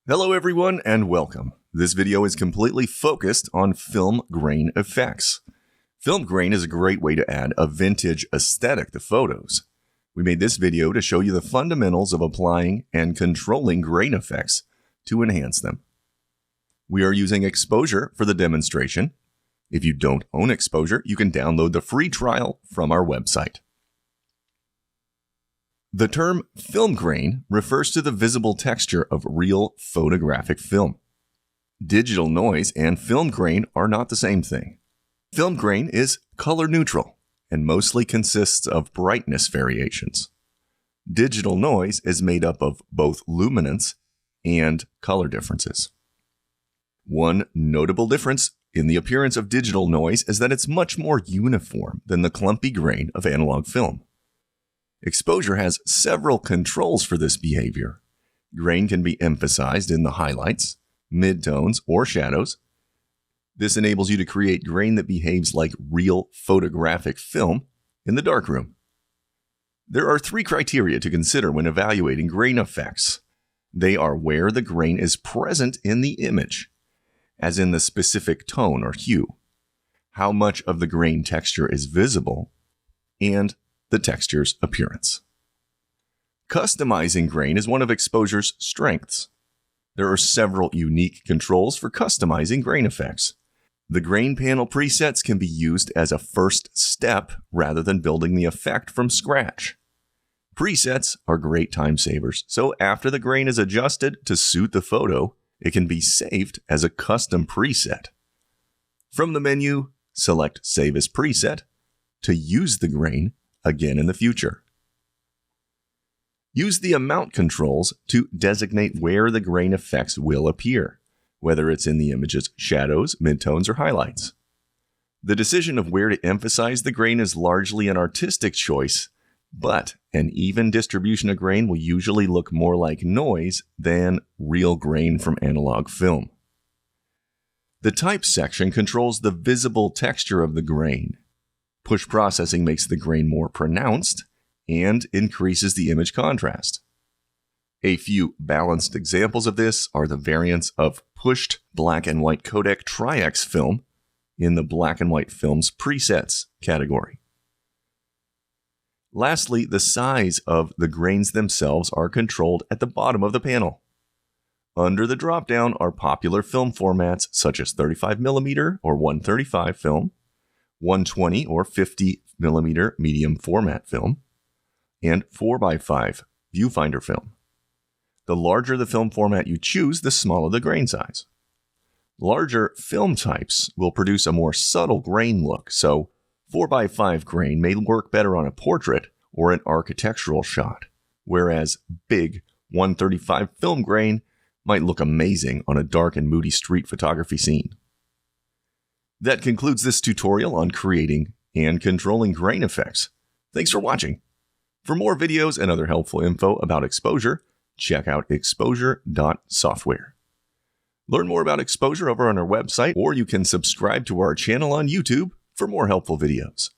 Hello everyone and welcome. This video is completely focused on film grain effects. Film grain is a great way to add a vintage aesthetic to photos. We made this video to show you the fundamentals of applying and controlling grain effects to enhance them. We are using Exposure for the demonstration. If you don't own Exposure, you can download the free trial from our website. The term film grain refers to the visible texture of real photographic film. Digital noise and film grain are not the same thing. Film grain is color neutral and mostly consists of brightness variations. Digital noise is made up of both luminance and color differences. One notable difference in the appearance of digital noise is that it's much more uniform than the clumpy grain of analog film. Exposure has several controls for this behavior. Grain can be emphasized in the highlights, midtones, or shadows. This enables you to create grain that behaves like real photographic film in the darkroom. There are three criteria to consider when evaluating grain effects. They are where the grain is present in the image, as in the specific tone or hue, how much of the grain texture is visible, and the texture's appearance. Customizing grain is one of Exposure's strengths. There are several unique controls for customizing grain effects. The grain panel presets can be used as a first step rather than building the effect from scratch. Presets are great time savers, so after the grain is adjusted to suit the photo, it can be saved as a custom preset. From the menu, select Save as Preset to use the grain again in the future. Use the amount controls to designate where the grain effects will appear, whether it's in the image's shadows, midtones, or highlights. The decision of where to emphasize the grain is largely an artistic choice, but an even distribution of grain will usually look more like noise than real grain from analog film. The Type section controls the visible texture of the grain. Push processing makes the grain more pronounced and increases the image contrast. A few balanced examples of this are the variants of pushed black and white codec Tri-X film in the black and white films presets category. Lastly, the size of the grains themselves are controlled at the bottom of the panel. Under the dropdown are popular film formats such as 35mm or 135 film, 120 or 50mm medium format film, and 4x5 viewfinder film. The larger the film format you choose, the smaller the grain size. Larger film types will produce a more subtle grain look, so 4x5 grain may work better on a portrait or an architectural shot, whereas big 135 film grain might look amazing on a dark and moody street photography scene. That concludes this tutorial on creating and controlling grain effects. Thanks for watching. For more videos and other helpful info about Exposure, check out exposure.software. Learn more about Exposure over on our website, or you can subscribe to our channel on YouTube for more helpful videos.